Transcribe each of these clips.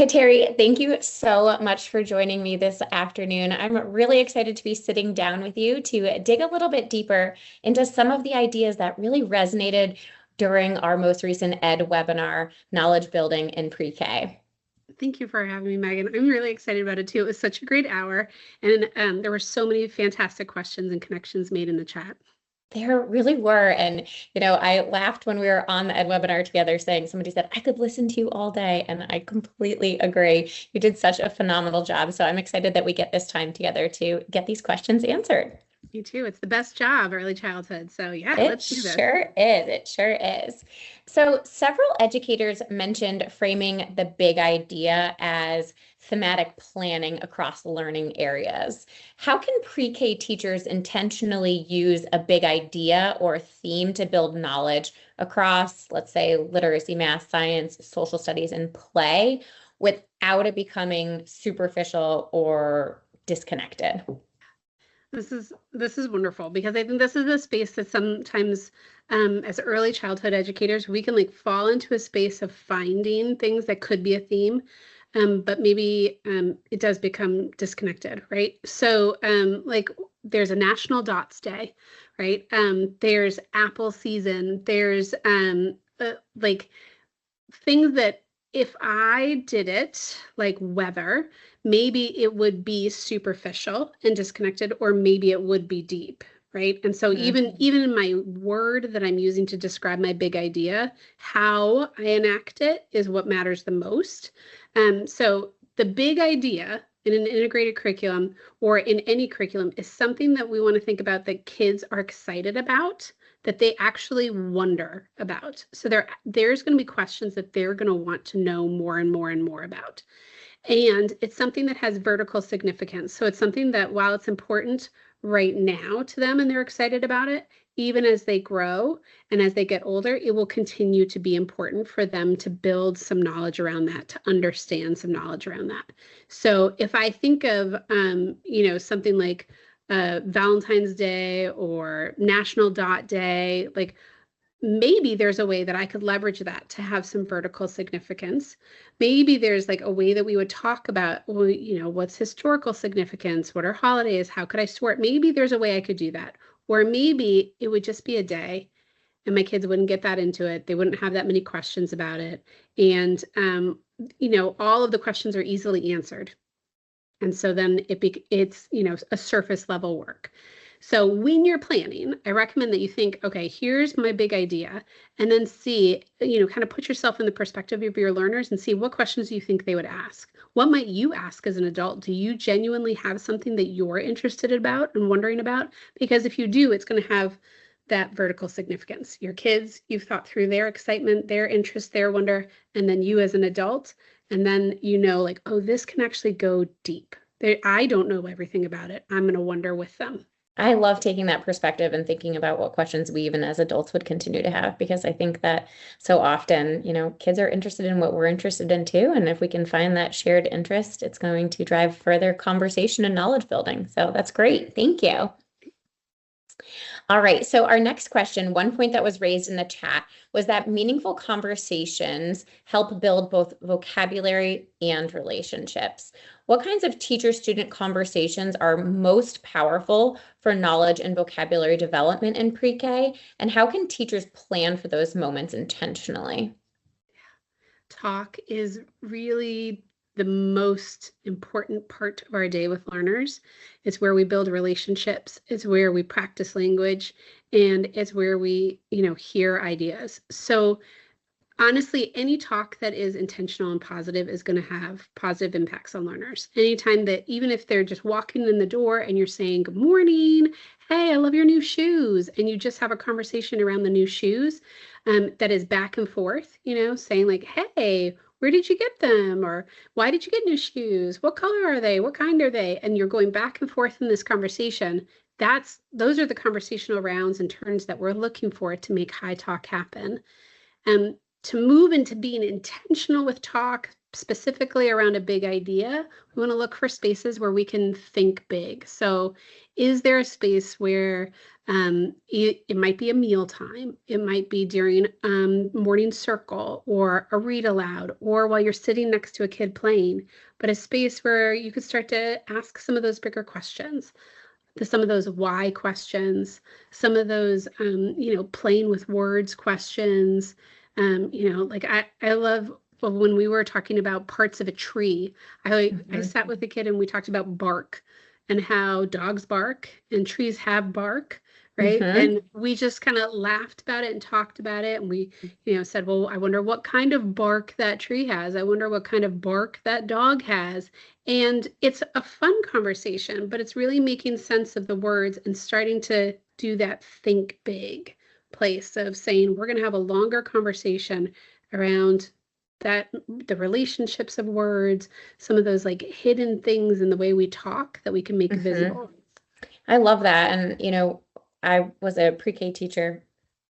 Kateri, thank you so much for joining me this afternoon. I'm really excited to be sitting down with you to dig a little bit deeper into some of the ideas that really resonated during our most recent Ed webinar, Knowledge Building in Pre-K. Thank you for having me, Megan. I'm really excited about it too. It was such a great hour, and there were so many fantastic questions and connections made in the chat. There really were. And, I laughed when we were on the Ed webinar together saying, somebody said, I could listen to you all day. And I completely agree. You did such a phenomenal job. So I'm excited that we get this time together to get these questions answered. Me too. It's the best job, early childhood. So yeah, let's do this. It sure is. It sure is. So several educators mentioned framing the big idea as thematic planning across learning areas. How can pre-K teachers intentionally use a big idea or theme to build knowledge across, let's say, literacy, math, science, social studies, and play without it becoming superficial or disconnected? This is wonderful, because I think this is a space that sometimes as early childhood educators, we can fall into a space of finding things that could be a theme, but maybe it does become disconnected, right? So there's a National Dots Day, right? There's apple season. There's things that if I did it, like weather, maybe it would be superficial and disconnected, or maybe it would be deep, right? And so even in my word that I'm using to describe my big idea, how I enact it is what matters the most. So the big idea in an integrated curriculum or in any curriculum is something that we want to think about that kids are excited about, that they actually wonder about. So there's going to be questions that they're going to want to know more and more and more about. And it's something that has vertical significance. So it's something that, while it's important right now to them and they're excited about it, even as they grow and as they get older, it will continue to be important for them to build some knowledge around that, to understand some knowledge around that. So if I think of, something like Valentine's Day or National Dot Day, maybe there's a way that I could leverage that to have some vertical significance. Maybe there's a way that we would talk about, what's historical significance? What are holidays? How could I sort? Maybe there's a way I could do that. Or maybe it would just be a day and my kids wouldn't get that into it. They wouldn't have that many questions about it. And, all of the questions are easily answered. And so then it's a surface level work. So when you're planning, I recommend that you think, okay, here's my big idea, and then see, kind of put yourself in the perspective of your learners and see what questions you think they would ask. What might you ask as an adult? Do you genuinely have something that you're interested about and wondering about? Because if you do, it's going to have that vertical significance. Your kids, you've thought through their excitement, their interest, their wonder, and then you as an adult, and then oh, this can actually go deep. I don't know everything about it. I'm going to wonder with them. I love taking that perspective and thinking about what questions we even as adults would continue to have, because I think that so often, kids are interested in what we're interested in too. And if we can find that shared interest, it's going to drive further conversation and knowledge building. So that's great. Thank you. All right, so our next question, one point that was raised in the chat was that meaningful conversations help build both vocabulary and relationships. What kinds of teacher-student conversations are most powerful for knowledge and vocabulary development in pre-K, and how can teachers plan for those moments intentionally? Talk is really the most important part of our day with learners. It's where we build relationships. It's where we practice language, and it's where we, hear ideas. So honestly, any talk that is intentional and positive is going to have positive impacts on learners. Anytime that, even if they're just walking in the door and you're saying, good morning, hey, I love your new shoes, and you just have a conversation around the new shoes that is back and forth, saying hey, where did you get them? Or why did you get new shoes? What color are they? What kind are they? And you're going back and forth in this conversation. Those are the conversational rounds and turns that we're looking for to make high talk happen. To move into being intentional with talk, specifically around a big idea, we want to look for spaces where we can think big. So is there a space where it might be a meal time, it might be during morning circle or a read aloud, or while you're sitting next to a kid playing, but a space where you could start to ask some of those bigger questions, some of those why questions, some of those playing with words questions. Like I love when we were talking about parts of a tree. I sat with a kid and we talked about bark and how dogs bark and trees have bark, right? And we just kind of laughed about it and talked about it. And we, said, well, I wonder what kind of bark that tree has. I wonder what kind of bark that dog has. And it's a fun conversation, but it's really making sense of the words and starting to do that think big place of saying, we're going to have a longer conversation around that, the relationships of words, some of those like hidden things in the way we talk that we can make visible. I love that. And, I was a pre-K teacher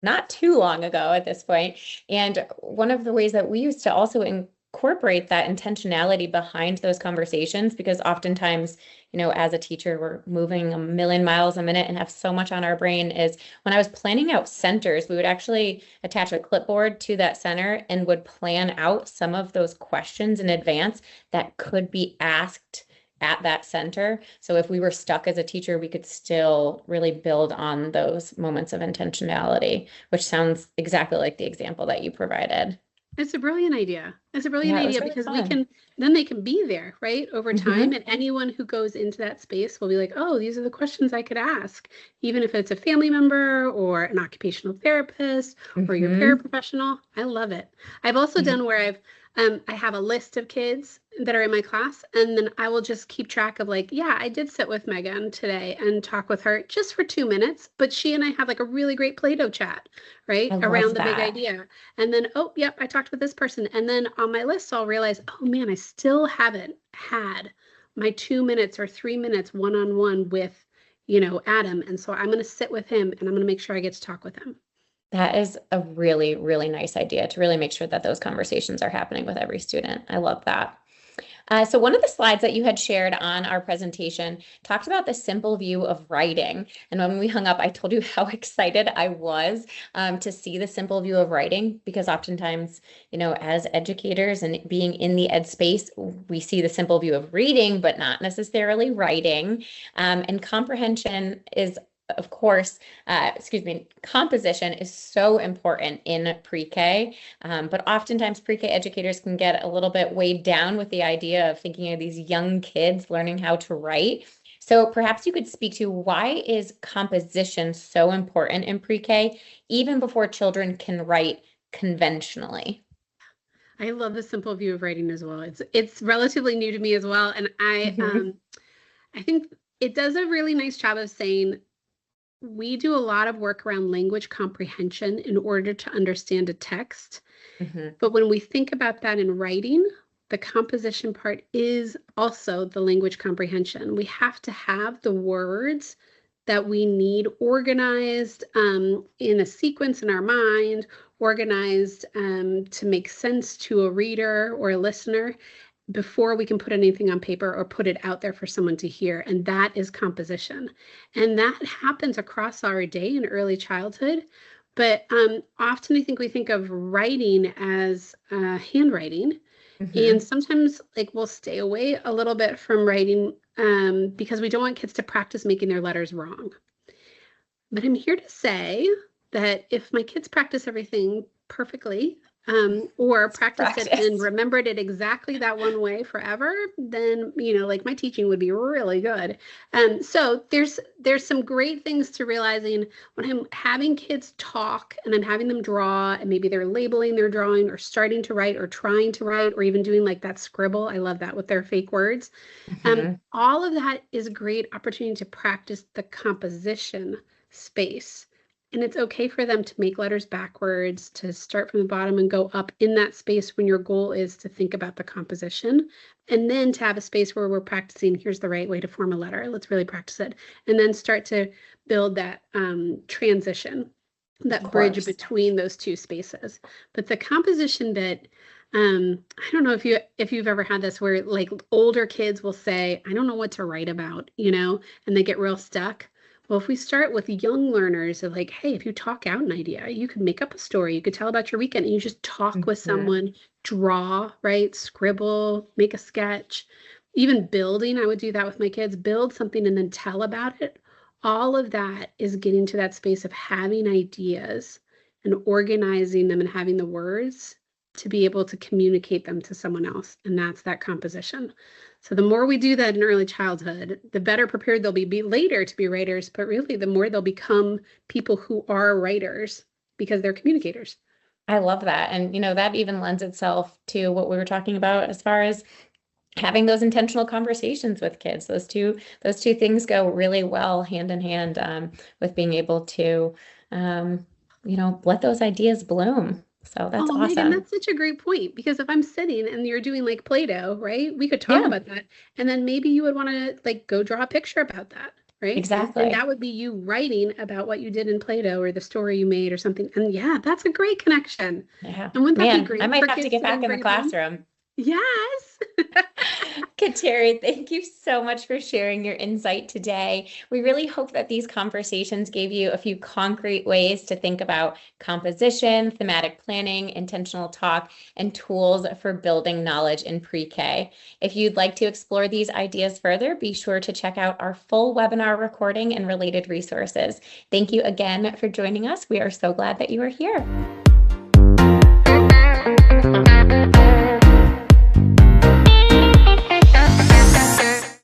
not too long ago at this point. And one of the ways that we used to also incorporate that intentionality behind those conversations, because oftentimes, as a teacher, we're moving a million miles a minute and have so much on our brain, is when I was planning out centers, we would actually attach a clipboard to that center and would plan out some of those questions in advance that could be asked at that center. So if we were stuck as a teacher, we could still really build on those moments of intentionality, which sounds exactly like the example that you provided. It's a brilliant idea. It's a brilliant idea because then they can be there, right? Over time. And anyone who goes into that space will be like, oh, these are the questions I could ask, even if it's a family member or an occupational therapist or your paraprofessional. I love it. I've also done where I have a list of kids that are in my class, and then I will just keep track of like, yeah, I did sit with Megan today and talk with her just for 2 minutes, but she and I have like a really great Play-Doh chat, right? Around the big idea. And then, oh, yep, I talked with this person. And then on my list, I'll realize, oh man, I still haven't had my 2 minutes or 3 minutes one-on-one with, Adam. And so I'm going to sit with him and I'm going to make sure I get to talk with him. That is a really, really nice idea to really make sure that those conversations are happening with every student. I love that. So one of the slides that you had shared on our presentation talked about the simple view of writing. And when we hung up, I told you how excited I was to see the simple view of writing, because oftentimes, as educators and being in the ed space, we see the simple view of reading, but not necessarily writing. And comprehension is, of course, composition is so important in pre-K, but oftentimes pre-K educators can get a little bit weighed down with the idea of thinking of these young kids learning how to write. So perhaps you could speak to, why is composition so important in pre-K, even before children can write conventionally? I love the simple view of writing as well. It's relatively new to me as well, and I think it does a really nice job of saying, we do a lot of work around language comprehension in order to understand a text. But when we think about that in writing, the composition part is also the language comprehension. We have to have the words that we need organized in a sequence in our mind, organized to make sense to a reader or a listener, before we can put anything on paper or put it out there for someone to hear. And that is composition. And that happens across our day in early childhood. But often I think we think of writing as handwriting. And sometimes we'll stay away a little bit from writing because we don't want kids to practice making their letters wrong. But I'm here to say that if my kids practice everything perfectly, or practiced it and remembered it exactly that one way forever, then, my teaching would be really good. So there's some great things to realizing when I'm having kids talk and I'm having them draw, and maybe they're labeling their drawing or starting to write or trying to write or even doing like that scribble. I love that with their fake words. All of that is a great opportunity to practice the composition space. And it's okay for them to make letters backwards, to start from the bottom and go up in that space when your goal is to think about the composition. And then to have a space where we're practicing, here's the right way to form a letter. Let's really practice it. And then start to build that transition, that bridge between those two spaces. But the composition bit, I don't know if you've ever had this where like older kids will say, I don't know what to write about, and they get real stuck. Well, if we start with young learners of like, hey, if you talk out an idea, you could make up a story, you could tell about your weekend, and you just talk with Mhm. someone, draw, right? Scribble, make a sketch. Even building, I would do that with my kids, build something and then tell about it. All of that is getting to that space of having ideas and organizing them and having the words to be able to communicate them to someone else. And that's that composition. So the more we do that in early childhood, the better prepared they'll be later to be writers, but really the more they'll become people who are writers because they're communicators. I love that. And, that even lends itself to what we were talking about as far as having those intentional conversations with kids. Those two things go really well hand in hand, with being able to, let those ideas bloom. So that's Oh, Megan, awesome. that's such a great point because if I'm sitting and you're doing like Play-Doh, right? We could talk Yeah, about that. And then maybe you would want to like go draw a picture about that, right? And exactly. that would be you writing about what you did in Play-Doh or the story you made or something. And yeah, that's a great connection. Yeah. And wouldn't that be Man, I great might for have to kids get to back then in the bring it home? classroom. Yes. Kateri, thank you so much for sharing your insight today. We really hope that these conversations gave you a few concrete ways to think about composition, thematic planning, intentional talk, and tools for building knowledge in pre-K. If you'd like to explore these ideas further, be sure to check out our full webinar recording and related resources. Thank you again for joining us. We are so glad that you are here.